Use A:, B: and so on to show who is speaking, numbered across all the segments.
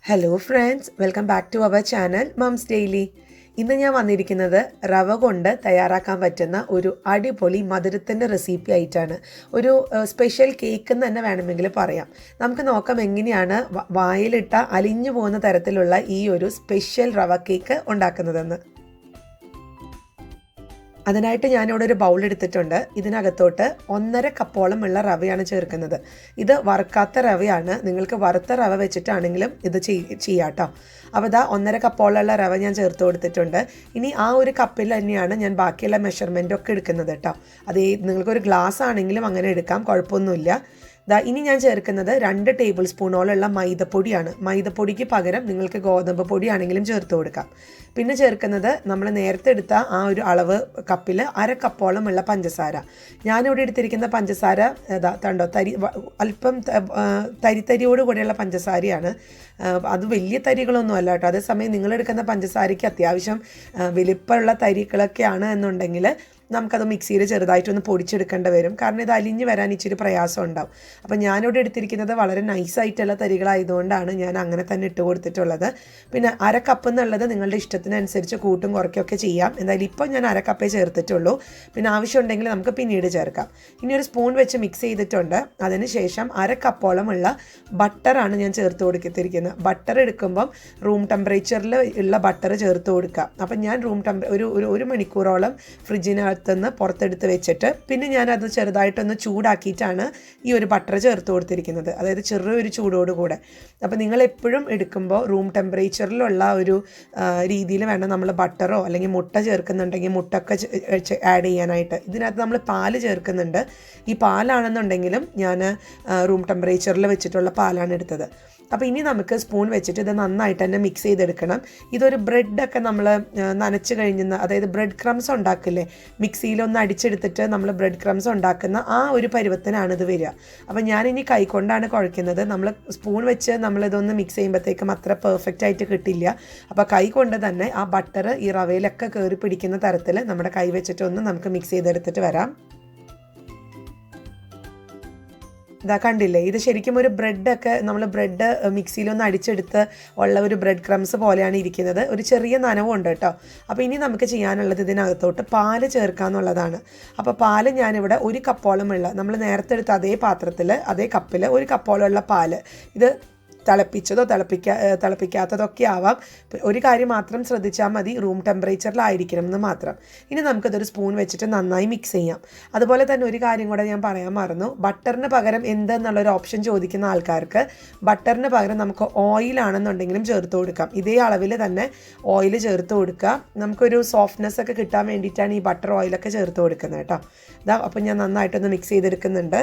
A: Hello friends, welcome back to our channel moms daily. ഇന്ന് ഞാൻ വന്നിരിക്കുന്നത് റവ കൊണ്ട് തയ്യാറാക്കാൻ പറ്റുന്ന ഒരു അടിപൊളി മധുരത്തിൻ്റെ റെസിപ്പി ആയിട്ടാണ്. ഒരു സ്പെഷ്യൽ കേക്ക് എന്ന് തന്നെ വേണമെങ്കിൽ പറയാം. നമുക്ക് നോക്കാം എങ്ങനെയാണ് വായിലിട്ട അലിഞ്ഞു പോകുന്ന തരത്തിലുള്ള ഈ ഒരു സ്പെഷ്യൽ റവ കേക്ക് ഉണ്ടാക്കുന്നതെന്ന്. അതിനായിട്ട് ഞാനിവിടെ ഒരു ബൗൾ എടുത്തിട്ടുണ്ട്. ഇതിനകത്തോട്ട് 1.5 കപ്പോളം ഉള്ള റവയാണ് ചേർക്കുന്നത്. ഇത് വറുക്കാത്ത റവയാണ്. നിങ്ങൾക്ക് വറുത്ത റവ വെച്ചിട്ടാണെങ്കിലും ഇത് ചെയ്യാം കേട്ടോ. അപ്പോൾ ഇതാ 1.5 കപ്പോളമുള്ള റവ ഞാൻ ചേർത്ത് കൊടുത്തിട്ടുണ്ട്. ഇനി ആ ഒരു കപ്പിൽ തന്നെയാണ് ഞാൻ ബാക്കിയുള്ള മെഷർമെൻറ്റൊക്കെ എടുക്കുന്നത് കേട്ടോ. അത് നിങ്ങൾക്കൊരു ഗ്ലാസ് ആണെങ്കിലും അങ്ങനെ എടുക്കാം, കുഴപ്പമൊന്നുമില്ല. ഇനി ഞാൻ ചേർക്കുന്നത് 2 ടേബിൾ സ്പൂണോളമുള്ള മൈദപ്പൊടിയാണ്. മൈദപ്പൊടിക്ക് പകരം നിങ്ങൾക്ക് ഗോതമ്പ് പൊടിയാണെങ്കിലും ചേർത്ത് കൊടുക്കാം. പിന്നെ ചേർക്കുന്നത് നമ്മൾ നേരത്തെ എടുത്ത ആ ഒരു അളവ് കപ്പിൽ 1/2 കപ്പോളമുള്ള പഞ്ചസാര. ഞാനിവിടെ എടുത്തിരിക്കുന്ന പഞ്ചസാര കണ്ടോ, അല്പം തരിയോട് കൂടെയുള്ള പഞ്ചസാരയാണ്. അത് വലിയ തരികളൊന്നും അല്ല കേട്ടോ. അതേസമയം നിങ്ങളെടുക്കുന്ന പഞ്ചസാരയ്ക്ക് അത്യാവശ്യം വലിപ്പമുള്ള തരികളൊക്കെയാണ് എന്നുണ്ടെങ്കിൽ നമുക്കത് മിക്സിയിൽ ചെറുതായിട്ടൊന്ന് പൊടിച്ചെടുക്കേണ്ടി വരും. കാരണം ഇത് അലിഞ്ഞ് വരാൻ ഇച്ചിരി പ്രയാസം ഉണ്ടാവും. അപ്പം ഞാനിവിടെ എടുത്തിരിക്കുന്നത് വളരെ നൈസായിട്ടുള്ള തരികളായതുകൊണ്ടാണ് ഞാൻ അങ്ങനെ തന്നെ ഇട്ട് കൊടുത്തിട്ടുള്ളത്. പിന്നെ 1/2 കപ്പ് എന്നുള്ളത് നിങ്ങളുടെ ഇഷ്ടത്തിനനുസരിച്ച് കൂട്ടും കുറയ്ക്കുകയൊക്കെ ചെയ്യാം. എന്തായാലും ഇപ്പോൾ ഞാൻ 1/2 കപ്പേ ചേർത്തിട്ടുള്ളൂ. പിന്നെ ആവശ്യമുണ്ടെങ്കിൽ നമുക്ക് പിന്നീട് ചേർക്കാം. ഇനി ഒരു സ്പൂൺ വെച്ച് മിക്സ് ചെയ്തിട്ടുണ്ട്. അതിനുശേഷം 1/2 കപ്പോളമുള്ള ബട്ടറാണ് ഞാൻ ചേർത്ത് കൊടുത്തിരിക്കുന്നത്. ബട്ടർ എടുക്കുമ്പം റൂം ടെമ്പറേച്ചറിൽ ഉള്ള ബട്ടർ ചേർത്ത് കൊടുക്കുക. അപ്പം ഞാൻ ഒരു മണിക്കൂറോളം ഫ്രിഡ്ജിനകത്തുനിന്ന് പുറത്തെടുത്ത് വെച്ചിട്ട് പിന്നെ ഞാനത് ചെറുതായിട്ടൊന്ന് ചൂടാക്കിയിട്ടാണ് ഈ ഒരു ബട്ടർ ചേർത്ത് കൊടുത്തിരിക്കുന്നത്. അതായത് ചെറിയൊരു ചൂടോടുകൂടെ. അപ്പോൾ നിങ്ങൾ എപ്പോഴും എടുക്കുമ്പോൾ റൂം ടെമ്പറേച്ചറിലുള്ള ഒരു രീതിയിൽ വേണം നമ്മൾ ബട്ടറോ അല്ലെങ്കിൽ മുട്ട ചേർക്കുന്നുണ്ടെങ്കിൽ മുട്ടൊക്കെ ആഡ് ചെയ്യാനായിട്ട്. ഇതിനകത്ത് നമ്മൾ പാല് ചേർക്കുന്നുണ്ട്. ഈ പാലാണെന്നുണ്ടെങ്കിലും ഞാൻ റൂം ടെമ്പറേച്ചറിൽ വെച്ചിട്ടുള്ള പാലാണ് എടുത്തത്. അപ്പോൾ ഇനി നമുക്ക് സ്പൂൺ വെച്ചിട്ട് ഇത് നന്നായിട്ട് തന്നെ മിക്സ് ചെയ്തെടുക്കണം. ഇതൊരു ബ്രെഡൊക്കെ നമ്മൾ നനച്ച് കഴിഞ്ഞ്, അതായത് ബ്രെഡ് ക്രംസ് ഉണ്ടാക്കില്ലേ, മിക്സിയിലൊന്ന് അടിച്ചെടുത്തിട്ട് നമ്മൾ ബ്രെഡ് ക്രംസ് ഉണ്ടാക്കുന്ന ആ ഒരു പരുവത്തിനാണ് ഇത് വരിക. അപ്പോൾ ഞാനിനി കൈകൊണ്ടാണ് കുഴയ്ക്കുന്നത്. നമ്മൾ സ്പൂൺ വെച്ച് നമ്മളിതൊന്ന് മിക്സ് ചെയ്യുമ്പോഴത്തേക്കും അത്ര പെർഫെക്റ്റ് ആയിട്ട് കിട്ടില്ല. അപ്പോൾ കൈ കൊണ്ട് തന്നെ ആ ബട്ടർ ഈ റവയിലൊക്കെ കയറി പിടിക്കുന്ന തരത്തിൽ നമ്മുടെ കൈ വെച്ചിട്ടൊന്ന് നമുക്ക് മിക്സ് ചെയ്തെടുത്തിട്ട് വരാം. ഇതാ കണ്ടില്ലേ, ഇത് ശരിക്കും ഒരു ബ്രെഡൊക്കെ നമ്മൾ ബ്രെഡ് മിക്സിയിലൊന്ന് അടിച്ചെടുത്ത് ഉള്ള ഒരു ബ്രെഡ് ക്രംസ് പോലെയാണ് ഇരിക്കുന്നത്. ഒരു ചെറിയ നനവുണ്ട് കേട്ടോ. അപ്പോൾ ഇനി നമുക്ക് ചെയ്യാനുള്ളത് ഇതിനകത്തോട്ട് പാല് ചേർക്കാമെന്നുള്ളതാണ്. അപ്പോൾ പാല് ഞാനിവിടെ 1 കപ്പോളമുള്ള, നമ്മൾ നേരത്തെ എടുത്ത അതേ പാത്രത്തിൽ അതേ കപ്പിൽ 1 കപ്പോളമുള്ള പാല്, ഇത് തിളപ്പിച്ചതോ തിളപ്പിക്കാത്തതൊക്കെ ആവാം. ഒരു കാര്യം മാത്രം ശ്രദ്ധിച്ചാൽ മതി, റൂം ടെമ്പറേച്ചറിലായിരിക്കണം എന്ന് മാത്രം. ഇനി നമുക്കതൊരു സ്പൂൺ വെച്ചിട്ട് നന്നായി മിക്സ് ചെയ്യാം. അതുപോലെ തന്നെ ഒരു കാര്യം കൂടെ ഞാൻ പറയാൻ മറന്നു. ബട്ടറിന് പകരം എന്തെന്നുള്ളൊരു ഓപ്ഷൻ ചോദിക്കുന്ന ആൾക്കാർക്ക് ബട്ടറിന് പകരം നമുക്ക് ഓയിലാണെന്നുണ്ടെങ്കിലും ചേർത്ത് കൊടുക്കാം. ഇതേ അളവിൽ തന്നെ ഓയിൽ ചേർത്ത് കൊടുക്കുക. നമുക്കൊരു സോഫ്റ്റ്നെസ് ഒക്കെ കിട്ടാൻ വേണ്ടിയിട്ടാണ് ഈ ബട്ടർ ഓയിലൊക്കെ ചേർത്ത് കൊടുക്കുന്നത് കേട്ടോ. അപ്പം ഞാൻ നന്നായിട്ടൊന്ന് മിക്സ് ചെയ്തെടുക്കുന്നുണ്ട്.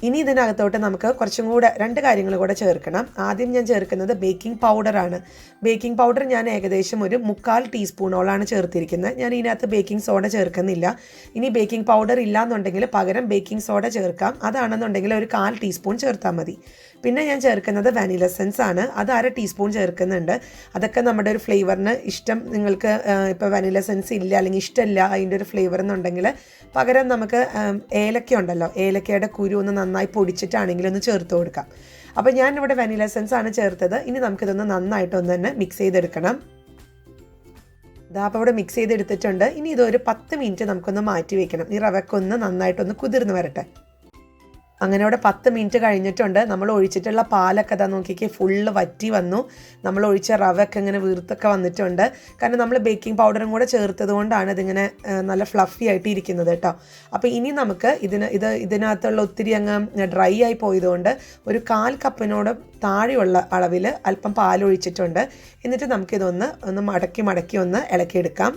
A: ഇനി ഇതിനകത്തോട്ട് നമുക്ക് കുറച്ചും കൂടെ 2 കാര്യങ്ങൾ കൂടെ ചേർക്കണം. ആദ്യം ഞാൻ ചേർക്കുന്നത് ബേക്കിംഗ് പൗഡറാണ്. ബേക്കിംഗ് പൗഡർ ഞാൻ ഏകദേശം ഒരു 3/4 ടീസ്പൂണോളാണ് ചേർത്തിരിക്കുന്നത്. ഞാൻ ഇതിനകത്ത് ബേക്കിംഗ് സോഡ ചേർക്കുന്നില്ല. ഇനി ബേക്കിംഗ് പൗഡർ ഇല്ലാന്നുണ്ടെങ്കിൽ പകരം ബേക്കിംഗ് സോഡ ചേർക്കാം. അതാണെന്നുണ്ടെങ്കിൽ ഒരു 1/4 ടീസ്പൂൺ ചേർത്താൽ മതി. പിന്നെ ഞാൻ ചേർക്കുന്നത് വാനില എസൻസ് ആണ്. അത് 1/2 ടീസ്പൂൺ ചേർക്കുന്നുണ്ട്. അതൊക്കെ നമ്മുടെ ഒരു ഫ്ലേവറിന് ഇഷ്ടം, നിങ്ങൾക്ക് ഇപ്പോൾ വാനില എസൻസ് ഇല്ല അല്ലെങ്കിൽ ഇഷ്ടമല്ല അതിൻ്റെ ഒരു ഫ്ലേവർ എന്നുണ്ടെങ്കിൽ പകരം നമുക്ക് ഏലക്ക ഉണ്ടല്ലോ, ഏലക്കയുടെ കുരു ഒന്ന് നന്നായി പൊടിച്ചിട്ടാണെങ്കിലും ഒന്ന് ചേർത്ത് കൊടുക്കാം. അപ്പോൾ ഞാനിവിടെ വാനില എസൻസ് ആണ് ചേർത്തത്. ഇനി നമുക്കിതൊന്ന് നന്നായിട്ടൊന്ന് തന്നെ മിക്സ് ചെയ്തെടുക്കണം. അപ്പോൾ ഇവിടെ മിക്സ് ചെയ്തെടുത്തിട്ടുണ്ട്. ഇനി ഇതൊരു 10 മിനിറ്റ് നമുക്കൊന്ന് മാറ്റി വയ്ക്കണം. ഈ റവക്കൊന്ന് നന്നായിട്ടൊന്ന് കുതിർന്ന് വരട്ടെ. അങ്ങനെ അവിടെ 10 മിനിറ്റ് കഴിഞ്ഞിട്ടുണ്ട്. നമ്മൾ ഒഴിച്ചിട്ടുള്ള പാലൊക്കെ അതാ നോക്കിക്കേ, ഫുള്ള് വറ്റി വന്നു. നമ്മൾ ഒഴിച്ച റവയൊക്കെ ഇങ്ങനെ വീർത്തൊക്കെ വന്നിട്ടുണ്ട്. കാരണം നമ്മൾ ബേക്കിംഗ് പൗഡറും കൂടെ ചേർത്തത് കൊണ്ടാണ് ഇതിങ്ങനെ നല്ല ഫ്ലഫി ആയിട്ട് ഇരിക്കുന്നത് കേട്ടോ. അപ്പോൾ ഇനി നമുക്ക് ഇതിനകത്തുള്ള ഒത്തിരി അങ്ങ് ഡ്രൈ ആയി പോയതുകൊണ്ട് ഒരു 1/4 കപ്പിനോട് താഴെയുള്ള അളവിൽ അല്പം പാലൊഴിച്ചിട്ടുണ്ട്. എന്നിട്ട് നമുക്കിതൊന്ന് മടക്കി ഒന്ന് ഇളക്കിയെടുക്കാം.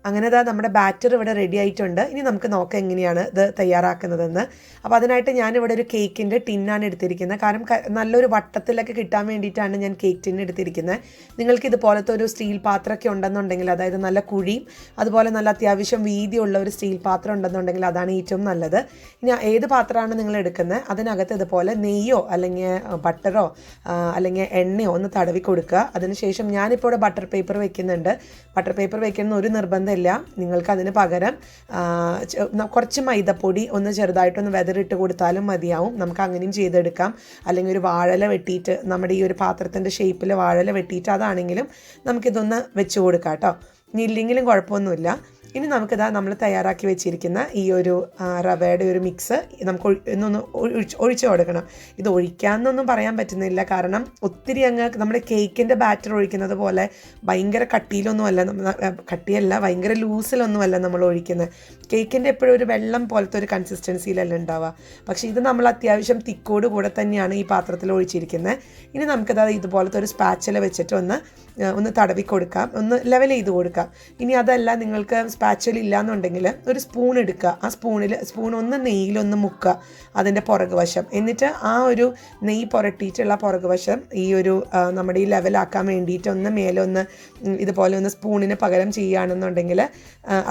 A: അങ്ങനെ നമ്മുടെ ബാറ്റർ ഇവിടെ റെഡി ആയിട്ടുണ്ട്. ഇനി നമുക്ക് നോക്കാം എങ്ങനെയാണ് ഇത് തയ്യാറാക്കുന്നതെന്ന്. അപ്പോൾ അതിനായിട്ട് ഞാനിവിടെ ഒരു കേക്കിൻ്റെ ടിന്നാണ് എടുത്തിരിക്കുന്നത്. കാരണം നല്ലൊരു വട്ടത്തിലൊക്കെ കിട്ടാൻ വേണ്ടിയിട്ടാണ് ഞാൻ കേക്ക് ടിൻ എടുത്തിരിക്കുന്നത്. നിങ്ങൾക്ക് ഇതുപോലത്തെ ഒരു സ്റ്റീൽ പാത്രമൊക്കെ ഉണ്ടെന്നുണ്ടെങ്കിൽ, അതായത് നല്ല കുഴിയും അതുപോലെ നല്ല അത്യാവശ്യം വീതിയുള്ള ഒരു സ്റ്റീൽ പാത്രം ഉണ്ടെന്നുണ്ടെങ്കിൽ അതാണ് ഏറ്റവും നല്ലത്. ഇനി ഏത് പാത്രമാണ് നിങ്ങൾ എടുക്കുന്നത് അതിനകത്ത് ഇതുപോലെ നെയ്യോ അല്ലെങ്കിൽ ബട്ടറോ അല്ലെങ്കിൽ എണ്ണയോ ഒന്ന് തടവി കൊടുക്കുക. അതിനുശേഷം ഞാനിപ്പോൾ ഇവിടെ ബട്ടർ പേപ്പർ വെക്കുന്നുണ്ട്. ബട്ടർ പേപ്പർ വെക്കുന്ന ഒരു നിർബന്ധം വേണമെന്നില്ല. നിങ്ങൾക്കതിന് പകരം കുറച്ച് മൈദപ്പൊടി ഒന്ന് ചെറുതായിട്ടൊന്ന് വെതറിട്ട് കൊടുത്താലും മതിയാവും. നമുക്ക് അങ്ങനെയും ചെയ്തെടുക്കാം. അല്ലെങ്കിൽ ഒരു വാഴല വെട്ടിയിട്ട് നമ്മുടെ ഈ ഒരു പാത്രത്തിൻ്റെ ഷേപ്പിൽ വാഴല വെട്ടിയിട്ട് അതാണെങ്കിലും നമുക്കിതൊന്ന് വെച്ച് കൊടുക്കാം കേട്ടോ. ഇനി ഇല്ലെങ്കിലും കുഴപ്പമൊന്നുമില്ല. ഇനി നമുക്കിതാ നമ്മൾ തയ്യാറാക്കി വെച്ചിരിക്കുന്ന ഈ ഒരു റവയുടെ ഒരു മിക്സ് നമുക്ക് ഒന്നൊന്ന് ഒഴിച്ചു കൊടുക്കണം. ഇത് ഒഴിക്കാമെന്നൊന്നും പറയാൻ പറ്റുന്നില്ല, കാരണം ഒത്തിരി അങ്ങ് നമ്മുടെ കേക്കിൻ്റെ ബാറ്റർ ഒഴിക്കുന്നത് പോലെ ഭയങ്കര കട്ടിയല്ല ഭയങ്കര ലൂസിലൊന്നുമല്ല നമ്മൾ ഒഴിക്കുന്നത്. കേക്കിൻ്റെ എപ്പോഴും ഒരു വെള്ളം പോലത്തെ ഒരു കൺസിസ്റ്റൻസിയിലല്ല ഉണ്ടാവുക. പക്ഷേ ഇത് നമ്മൾ അത്യാവശ്യം തിക്കോട് കൂടെ തന്നെയാണ് ഈ പാത്രത്തിൽ ഒഴിച്ചിരിക്കുന്നത്. ഇനി നമുക്കിത് ഇതുപോലത്തെ ഒരു സ്പാച്ചില വെച്ചിട്ട് ഒന്ന് തടവി കൊടുക്കാം, ഒന്ന് ലെവൽ ചെയ്ത് കൊടുക്കാം. ഇനി അതല്ല നിങ്ങൾക്ക് സ്പാച്ചില ഇല്ലയെന്നുണ്ടെങ്കിൽ ഒരു സ്പൂൺ എടുക്കുക. ആ സ്പൂൺ ഒന്ന് നെയ്യിലൊന്ന് മുക്കുക അതിൻ്റെ പുറകു വശം. എന്നിട്ട് ആ ഒരു നെയ്യ് പുരട്ടിയിട്ടുള്ള പുറകു വശം ഈ ഒരു നമ്മുടെ ഈ ലെവലാക്കാൻ വേണ്ടിയിട്ട് മേലൊന്ന് ഇതുപോലെ ഒന്ന് സ്പൂണിന് പകരം ചെയ്യുകയാണെന്നുണ്ടെങ്കിൽ,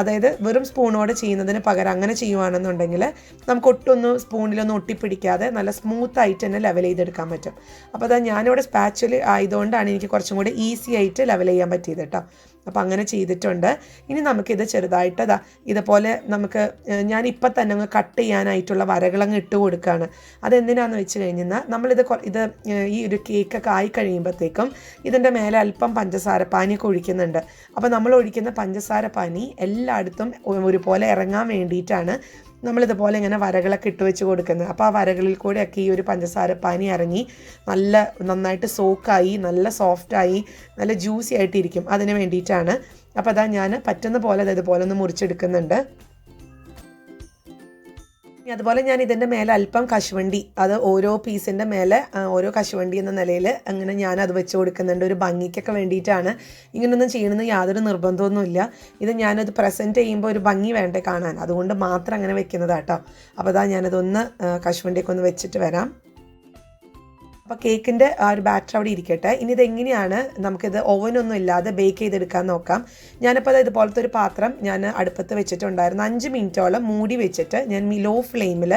A: അതായത് വെറും സ്പൂണോട് ചെയ്യുന്നതിന് പകരം അങ്ങനെ ചെയ്യുകയാണെന്നുണ്ടെങ്കിൽ നമുക്ക് ഒട്ടൊന്നും സ്പൂണിലൊന്നും ഒട്ടിപ്പിടിക്കാതെ നല്ല സ്മൂത്തായിട്ട് തന്നെ ലെവൽ ചെയ്തെടുക്കാൻ പറ്റും. അപ്പോൾ അതാ ഞാനിവിടെ സ്പാച്ചിൽ ആയതുകൊണ്ടാണ് എനിക്ക് കുറച്ചും കൂടി ഈസി ആയിട്ട് ലെവൽ ചെയ്യാൻ പറ്റിയത് കേട്ടോ. അപ്പോൾ അങ്ങനെ ചെയ്തിട്ടുണ്ട്. ഇനി നമുക്കിത് ചെറുതായിട്ട് ഇതുപോലെ ഞാനിപ്പോൾ തന്നെ അങ്ങ് കട്ട് ചെയ്യാനായിട്ടുള്ള വരകളങ്ങ് ഇട്ട് കൊടുക്കുകയാണ്. അതെന്തിനാണെന്ന് വെച്ച് കഴിഞ്ഞാൽ നമ്മളിത് ഈ ഒരു കേക്കൊക്കെ ആയി കഴിയുമ്പോഴത്തേക്കും ഇതിൻ്റെ മേലെ അല്പം പഞ്ചസാര പാനിയൊക്കെ ഒഴിക്കുന്നുണ്ട്. അപ്പോൾ നമ്മൾ ഒഴിക്കുന്ന പഞ്ചസാര പാനി എല്ലായിടത്തും ഒരുപോലെ ഇറങ്ങാൻ വേണ്ടിയിട്ടാണ് നമ്മളിതുപോലെ ഇങ്ങനെ വരകളൊക്കെ ഇട്ട് വെച്ച് കൊടുക്കുന്നത്. അപ്പോൾ ആ വരകളിൽ കൂടെയൊക്കെ ഈ ഒരു പഞ്ചസാര പാനി ഇറങ്ങി നന്നായിട്ട് സോക്കായി നല്ല സോഫ്റ്റായി നല്ല ജ്യൂസി ആയിട്ടിരിക്കും. അതിന് വേണ്ടിയിട്ടാണ്. അപ്പോൾ അതാ ഞാൻ പറ്റുന്ന പോലെ ഇതുപോലെ ഒന്ന് മുറിച്ചെടുക്കുന്നുണ്ട്. അതുപോലെ ഞാൻ ഇതിൻ്റെ മേലെ അല്പം കശുവണ്ടി, അത് ഓരോ പീസിൻ്റെ മേലെ ഓരോ കശുവണ്ടി എന്ന നിലയിൽ അങ്ങനെ ഞാനത് വെച്ച് കൊടുക്കുന്നുണ്ട്. ഒരു ഭംഗിക്കൊക്കെ വേണ്ടിയിട്ടാണ്. ഇങ്ങനെയൊന്നും ചെയ്യണമെന്ന് യാതൊരു നിർബന്ധമൊന്നുമില്ല. ഇത് ഞാനത് പ്രസൻറ്റ് ചെയ്യുമ്പോൾ ഒരു ഭംഗി വേണ്ടേ കാണാൻ, അതുകൊണ്ട് മാത്രം അങ്ങനെ വെക്കുന്നതാട്ടോ. അപ്പോൾ അതാ ഞാനതൊന്ന് കശുവണ്ടിയൊക്കെ ഒന്ന് വെച്ചിട്ട് വരാം. അപ്പോൾ കേക്കിൻ്റെ ആ ഒരു ബാറ്റർ അവിടെ ഇരിക്കട്ടെ. ഇനി ഇതെങ്ങനെയാണ് നമുക്കിത് ഓവനൊന്നും ഇല്ലാതെ ബേക്ക് ചെയ്തെടുക്കാൻ നോക്കാം. ഞാനിപ്പോൾ ഇതുപോലത്തെ ഒരു പാത്രം ഞാൻ അടുപ്പത്ത് വെച്ചിട്ടുണ്ടായിരുന്നു. 5 മിനിറ്റോളം മൂടി വെച്ചിട്ട് ഞാൻ ലോ ഫ്ലെയിമിൽ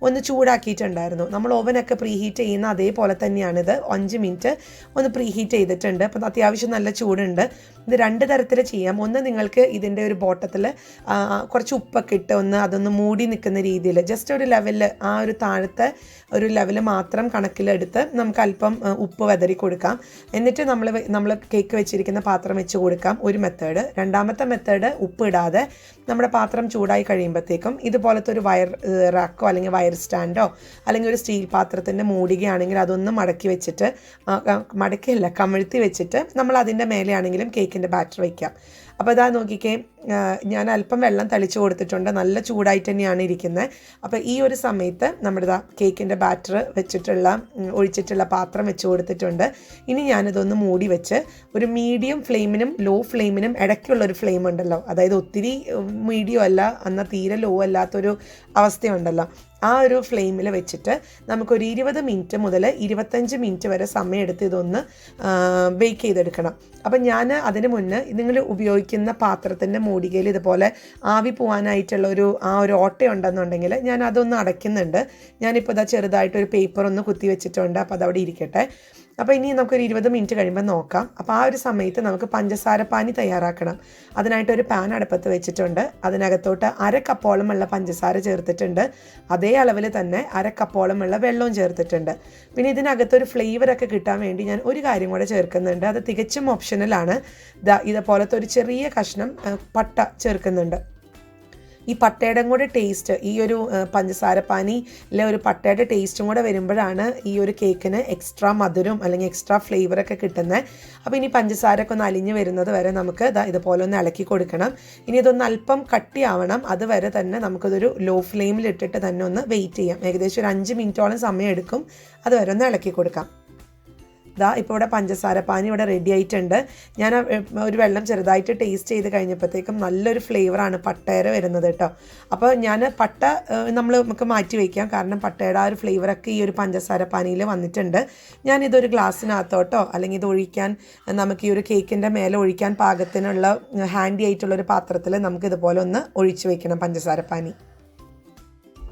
A: ഒന്ന് ചൂടാക്കിയിട്ടുണ്ടായിരുന്നു. നമ്മൾ ഓവനൊക്കെ പ്രീഹീറ്റ് ചെയ്യുന്ന അതേപോലെ തന്നെയാണിത്. 5 മിനിറ്റ് ഒന്ന് പ്രീഹീറ്റ് ചെയ്തിട്ടുണ്ട്. അപ്പോൾ അത്യാവശ്യം നല്ല ചൂടുണ്ട്. ഇത് 2 തരത്തിൽ ചെയ്യാം. ഒന്ന്, നിങ്ങൾക്ക് ഇതിൻ്റെ ഒരു ബോട്ടത്തിൽ കുറച്ച് ഉപ്പൊക്കെ ഇട്ട് അതൊന്ന് മൂടി നിൽക്കുന്ന രീതിയിൽ ജസ്റ്റ് ഒരു ലെവലിൽ ആ ഒരു താഴത്തെ ഒരു ലെവൽ മാത്രം കണക്കിലെടുത്ത് നമുക്ക് അല്പം ഉപ്പ് വെതറി കൊടുക്കാം. എന്നിട്ട് നമ്മൾ കേക്ക് വെച്ചിരിക്കുന്ന പാത്രം വെച്ച് കൊടുക്കാം. ഒരു മെത്തേഡ്. രണ്ടാമത്തെ മെത്തേഡ് ഉപ്പ് ഇടാതെ നമ്മുടെ പാത്രം ചൂടായി കഴിയുമ്പോഴത്തേക്കും ഇതുപോലത്തെ ഒരു വയർ റാക്കോ അല്ലെങ്കിൽ വയർ സ്റ്റാൻഡോ അല്ലെങ്കിൽ ഒരു സ്റ്റീൽ പാത്രത്തിൻ്റെ മൂടികയാണെങ്കിൽ അതൊന്ന് മടക്കി വെച്ചിട്ട് കമിഴ്ത്തി വെച്ചിട്ട് നമ്മൾ അതിൻ്റെ മേലെയാണെങ്കിലും കേക്കിൻ്റെ ബാറ്റർ വയ്ക്കാം. അപ്പോൾ ഇതാ നോക്കിക്കേ, ഞാൻ അല്പം വെള്ളം തളിച്ച് കൊടുത്തിട്ടുണ്ട്. നല്ല ചൂടായിട്ട് തന്നെയാണ് ഇരിക്കുന്നത്. അപ്പോൾ ഈ ഒരു സമയത്ത് നമ്മുടെ കേക്കിൻ്റെ ബാറ്റർ ഒഴിച്ചിട്ടുള്ള പാത്രം വെച്ച് കൊടുത്തിട്ടുണ്ട്. ഇനി ഞാനിതൊന്ന് മൂടി വെച്ച് ഒരു മീഡിയം ഫ്ലെയിമിനും ലോ ഫ്ലെയിമിനും ഇടയ്ക്കുള്ളൊരു ഫ്ലെയിം ഉണ്ടല്ലോ, അതായത് ഒത്തിരി മീഡിയം അല്ല എന്നാൽ തീരെ ലോ അല്ലാത്തൊരു അവസ്ഥയുണ്ടല്ലോ, ആ ഒരു ഫ്ലെയിമിൽ വെച്ചിട്ട് നമുക്കൊരു 20 മിനിറ്റ് മുതൽ 25 മിനിറ്റ് വരെ സമയമെടുത്ത് ഇതൊന്ന് ബേക്ക് ചെയ്തെടുക്കണം. അപ്പം ഞാൻ അതിന് മുന്നേ നിങ്ങൾ ഉപയോഗിക്കുന്ന പാത്രത്തിൻ്റെ മൂടികയിൽ ഇതുപോലെ ആവി പോകാനായിട്ടുള്ള ആ ഒരു ഓട്ടയുണ്ടെന്നുണ്ടെങ്കിൽ ഞാൻ അതൊന്ന് അടയ്ക്കുന്നുണ്ട്. ഞാനിപ്പോൾ ചെറുതായിട്ടൊരു പേപ്പർ ഒന്ന് കുത്തി വെച്ചിട്ടുണ്ട്. അപ്പോൾ അതവിടെ ഇരിക്കട്ടെ. അപ്പോൾ ഇനി നമുക്കൊരു 20 മിനിറ്റ് കഴിയുമ്പോൾ നോക്കാം. അപ്പോൾ ആ ഒരു സമയത്ത് നമുക്ക് പഞ്ചസാര പാനി തയ്യാറാക്കണം. അതിനായിട്ടൊരു പാൻ അടുപ്പത്ത് വെച്ചിട്ടുണ്ട്. അതിനകത്തോട്ട് 1/2 കപ്പോളം ഉള്ള പഞ്ചസാര ചേർത്തിട്ടുണ്ട്. അതേ അളവിൽ തന്നെ 1/2 കപ്പോളം ഉള്ള വെള്ളവും ചേർത്തിട്ടുണ്ട്. പിന്നെ ഇതിനകത്തൊരു ഫ്ലേവറൊക്കെ കിട്ടാൻ വേണ്ടി ഞാൻ ഒരു കാര്യം കൂടെ ചേർക്കുന്നുണ്ട്. അത് തികച്ചും ഓപ്ഷണലാണ്. ഇതുപോലത്തെ ഒരു ചെറിയ കഷ്ണം പട്ട ചേർക്കുന്നുണ്ട്. ഈ പട്ടയുടെ കൂടെ ടേസ്റ്റ്, ഈ ഒരു പഞ്ചസാരപ്പാനിയിലെ ഒരു പട്ടയുടെ ടേസ്റ്റും കൂടെ വരുമ്പോഴാണ് ഈ ഒരു കേക്കിന് എക്സ്ട്രാ മധുരം അല്ലെങ്കിൽ എക്സ്ട്രാ ഫ്ലേവറൊക്കെ കിട്ടുന്നത്. അപ്പോൾ ഇനി പഞ്ചസാരയൊക്കെ ഒന്ന് അലിഞ്ഞ് വരുന്നത് വരെ നമുക്ക് ഇതുപോലെ ഒന്ന് ഇളക്കി കൊടുക്കണം. ഇനി ഇതൊന്ന് അല്പം കട്ടിയാവണം. അതുവരെ തന്നെ നമുക്കിതൊരു ലോ ഫ്ലെയിമിലിട്ടിട്ട് തന്നെ ഒന്ന് വെയിറ്റ് ചെയ്യാം. ഏകദേശം ഒരു 5 മിനിറ്റോളം സമയം എടുക്കും. അതുവരെ ഒന്ന് ഇളക്കി കൊടുക്കാം. ഇപ്പോൾ ഇവിടെ പഞ്ചസാര പാനി ഇവിടെ റെഡി ആയിട്ടുണ്ട്. ഞാൻ ഒരു വെള്ളം ചെറുതായിട്ട് ടേസ്റ്റ് ചെയ്ത് കഴിഞ്ഞപ്പോഴത്തേക്കും നല്ലൊരു ഫ്ലേവറാണ് പട്ടയുടെ വരുന്നത് കേട്ടോ. അപ്പോൾ ഞാൻ പട്ട നമുക്ക് മാറ്റി വയ്ക്കാം, കാരണം പട്ടയുടെ ആ ഒരു ഫ്ലേവറൊക്കെ ഈ ഒരു പഞ്ചസാര പാനിയിൽ വന്നിട്ടുണ്ട്. ഞാനിതൊരു ഗ്ലാസ്സിനകത്തോട്ടോ അല്ലെങ്കിൽ ഇത് ഒഴിക്കാൻ നമുക്ക് ഈ ഒരു കേക്കിൻ്റെ മേലെ ഒഴിക്കാൻ പാകത്തിനുള്ള ഹാൻഡി ആയിട്ടുള്ളൊരു പാത്രത്തിൽ നമുക്ക് ഇതുപോലെ ഒന്ന് ഒഴിച്ച് വയ്ക്കണം പഞ്ചസാര പാനി.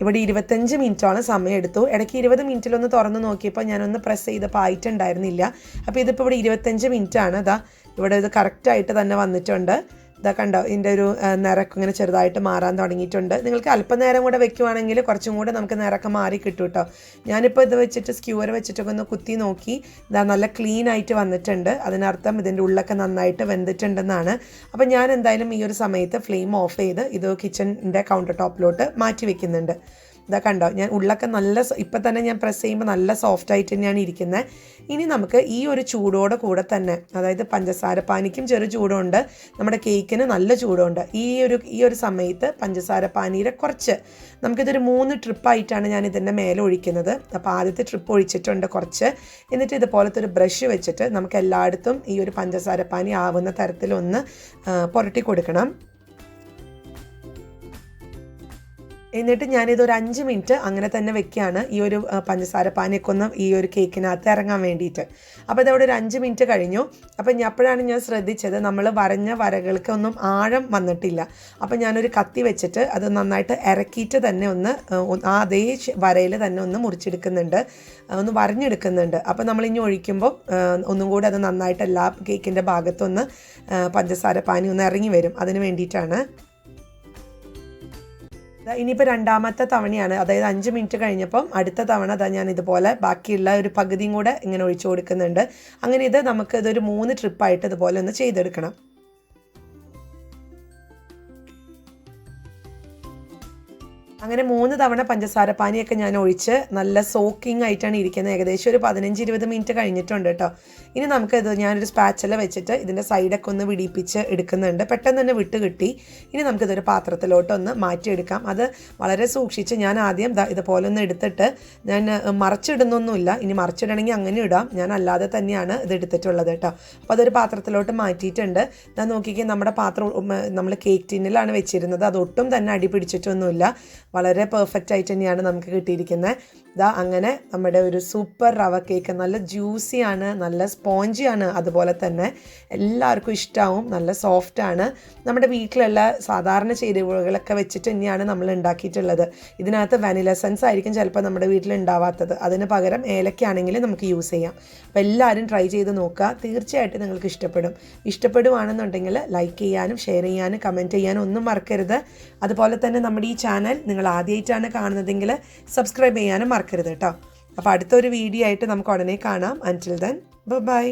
A: ഇവിടെ 25 മിനിറ്റോളം സമയം എടുത്തു. ഇടയ്ക്ക് 20 മിനിറ്റിലൊന്ന് തുറന്ന് നോക്കിയപ്പോൾ ഞാനൊന്ന് പ്രസ് ചെയ്തപ്പോൾ ആയിട്ടുണ്ടായിരുന്നില്ല. അപ്പോൾ ഇതിപ്പോൾ ഇവിടെ 25 മിനിറ്റാണ്. ഇവിടെ ഇത് കറക്റ്റായിട്ട് തന്നെ വന്നിട്ടുണ്ട്. ഇതാ കണ്ടോ ഇതിൻ്റെ ഒരു നിറക്കം ഇങ്ങനെ ചെറുതായിട്ട് മാറാൻ തുടങ്ങിയിട്ടുണ്ട്. നിങ്ങൾക്ക് അല്പനേരം കൂടെ വെക്കുവാണെങ്കിൽ കുറച്ചും കൂടെ നമുക്ക് നിറക്കം മാറി കിട്ടും കേട്ടോ. ഞാനിപ്പോൾ ഇത് വെച്ചിട്ട് സ്ക്യൂവർ വെച്ചിട്ടൊക്കെ ഒന്ന് കുത്തി നോക്കി, ഇതാ നല്ല ക്ലീൻ ആയിട്ട് വന്നിട്ടുണ്ട്. അതിനർത്ഥം ഇതിൻ്റെ ഉള്ളൊക്കെ നന്നായിട്ട് വെന്തിട്ടുണ്ടെന്നാണ്. അപ്പോൾ ഞാൻ എന്തായാലും ഈ ഒരു സമയത്ത് ഫ്ലെയിം ഓഫ് ചെയ്ത് ഇത് കിച്ചണിൻ്റെ കൗണ്ടർ ടോപ്പിലോട്ട് മാറ്റി വെക്കുന്നുണ്ട്. ഇതാ കണ്ടോ ഞാൻ ഉള്ളൊക്കെ നല്ല ഇപ്പം തന്നെ ഞാൻ പ്രസ് ചെയ്യുമ്പോൾ നല്ല സോഫ്റ്റ് ആയിട്ട് തന്നെയാണ് ഇരിക്കുന്നത്. ഇനി നമുക്ക് ഈ ഒരു ചൂടോടെ കൂടെ തന്നെ, അതായത് പഞ്ചസാര പാനിക്കും ചെറു ചൂടുണ്ട്, നമ്മുടെ കേക്കിന് നല്ല ചൂടുണ്ട്. ഈ ഒരു സമയത്ത് പഞ്ചസാര പാനിയുടെ കുറച്ച് നമുക്കിതൊരു 3 ട്രിപ്പായിട്ടാണ് ഞാൻ ഇതിൻ്റെ മേലെ ഒഴിക്കുന്നത്. അപ്പോൾ ആദ്യത്തെ ട്രിപ്പ് ഒഴിച്ചിട്ടുണ്ട് കുറച്ച്. എന്നിട്ട് ഇതുപോലത്തെ ഒരു ബ്രഷ് വെച്ചിട്ട് നമുക്ക് എല്ലായിടത്തും ഈ ഒരു പഞ്ചസാര പാനി ആവുന്ന തരത്തിലൊന്ന് പുരട്ടി കൊടുക്കണം. എന്നിട്ട് ഞാനിതൊരു 5 മിനിറ്റ് അങ്ങനെ തന്നെ വെക്കുകയാണ്, ഈ ഒരു പഞ്ചസാര പാനിയൊക്കെ ഒന്ന് ഈ ഒരു കേക്കിനകത്ത് ഇറങ്ങാൻ വേണ്ടിയിട്ട്. അപ്പോൾ ഇതവിടെ ഒരു 5 മിനിറ്റ് കഴിഞ്ഞു. അപ്പോൾ അപ്പോഴാണ് ഞാൻ ശ്രദ്ധിച്ചത് നമ്മൾ വരഞ്ഞ വരകൾക്കൊന്നും ആഴം വന്നിട്ടില്ല. അപ്പോൾ ഞാനൊരു കത്തി വെച്ചിട്ട് അത് നന്നായിട്ട് ഇറക്കിയിട്ട് തന്നെ ഒന്ന് അതേ വരയിൽ തന്നെ ഒന്ന് മുറിച്ചെടുക്കുന്നുണ്ട്, ഒന്ന് വരഞ്ഞെടുക്കുന്നുണ്ട്. അപ്പോൾ നമ്മളിനി ഒഴിക്കുമ്പോൾ ഒന്നും കൂടി അത് നന്നായിട്ട് എല്ലാ കേക്കിൻ്റെ ഭാഗത്തൊന്ന് പഞ്ചസാര പാനി ഒന്ന് ഇറങ്ങി വരും. അതിന് വേണ്ടിയിട്ടാണ്. ഇനിയിപ്പോൾ രണ്ടാമത്തെ തവണയാണ്, അതായത് 5 മിനിറ്റ് കഴിഞ്ഞപ്പം അടുത്ത തവണ ഞാൻ ഇതുപോലെ ബാക്കിയുള്ള ഒരു പകുതിയും കൂടെ ഇങ്ങനെ ഒഴിച്ചു കൊടുക്കുന്നുണ്ട്. അങ്ങനെ ഇത് നമുക്ക് ഇതൊരു 3 ട്രിപ്പായിട്ട് ഇതുപോലെ ഒന്ന് ചെയ്തെടുക്കണം. അങ്ങനെ 3 തവണ പഞ്ചസാര പാനിയൊക്കെ ഞാൻ ഒഴിച്ച് നല്ല സോക്കിംഗ് ആയിട്ടാണ് ഇരിക്കുന്നത്. ഏകദേശം ഒരു 15-20 മിനിറ്റ് കഴിഞ്ഞിട്ടുണ്ട് കേട്ടോ. ഇനി നമുക്കിത് ഞാനൊരു സ്പാച്ചല വെച്ചിട്ട് ഇതിൻ്റെ സൈഡൊക്കെ ഒന്ന് വിടിപ്പിച്ച് എടുക്കുന്നുണ്ട്. പെട്ടെന്ന് തന്നെ വിട്ട് കിട്ടി. ഇനി നമുക്കിതൊരു പാത്രത്തിലോട്ടൊന്ന് മാറ്റിയെടുക്കാം. അത് വളരെ സൂക്ഷിച്ച് ഞാൻ ആദ്യം ഇതുപോലെ ഒന്ന് എടുത്തിട്ട് ഞാൻ മറച്ചിടുന്നൊന്നുമില്ല. ഇനി മറച്ചിടണമെങ്കിൽ അങ്ങനെ ഇടാം, ഞാൻ അല്ലാതെ തന്നെയാണ് ഇത് എടുത്തിട്ടുള്ളത് കേട്ടോ. അപ്പോൾ അതൊരു പാത്രത്തിലോട്ട് മാറ്റിയിട്ടുണ്ട്. ഞാൻ നോക്കിക്കേ, നമ്മുടെ പാത്രം നമ്മൾ കേക്ക് ടിന്നിലാണ് വെച്ചിരുന്നത്, അതൊട്ടും തന്നെ അടി പിടിച്ചിട്ടൊന്നുമില്ല. വളരെ പെർഫെക്റ്റ് ആയിട്ട് തന്നെയാണ് നമുക്ക് കിട്ടിയിരിക്കുന്നത്. അങ്ങനെ നമ്മുടെ ഒരു സൂപ്പർ റവ കേക്ക് നല്ല ജ്യൂസിയാണ്, നല്ല സ്പോഞ്ചിയാണ്, അതുപോലെ തന്നെ എല്ലാവർക്കും ഇഷ്ടമാവും, നല്ല സോഫ്റ്റാണ്. നമ്മുടെ വീട്ടിലുള്ള സാധാരണ ചേരുവകളൊക്കെ വെച്ചിട്ട് തന്നെയാണ് നമ്മൾ ഉണ്ടാക്കിയിട്ടുള്ളത്. ഇതിനകത്ത് വാനില എസൻസ് ആയിരിക്കും ചിലപ്പോൾ നമ്മുടെ വീട്ടിൽ ഉണ്ടാവാത്തത്, അതിന് പകരം ഏലക്കയാണെങ്കിൽ നമുക്ക് യൂസ് ചെയ്യാം. അപ്പോൾ എല്ലാവരും ട്രൈ ചെയ്ത് നോക്കുക, തീർച്ചയായിട്ടും നിങ്ങൾക്ക് ഇഷ്ടപ്പെടുവാണെന്നുണ്ടെങ്കിൽ ലൈക്ക് ചെയ്യാനും ഷെയർ ചെയ്യാനും കമൻറ്റ് ചെയ്യാനും ഒന്നും മറക്കരുത്. അതുപോലെ തന്നെ നമ്മുടെ ഈ ചാനൽ നിങ്ങൾ ആദ്യമായിട്ടാണ് കാണുന്നതെങ്കിൽ സബ്സ്ക്രൈബ് ചെയ്യാനും മറക്കരുത് കേട്ടോ. അപ്പോൾ അടുത്തൊരു വീഡിയോ ആയിട്ട് നമുക്ക് ഉടനെ കാണാം. അൻറ്റിൽ ദെൻ ബൈ.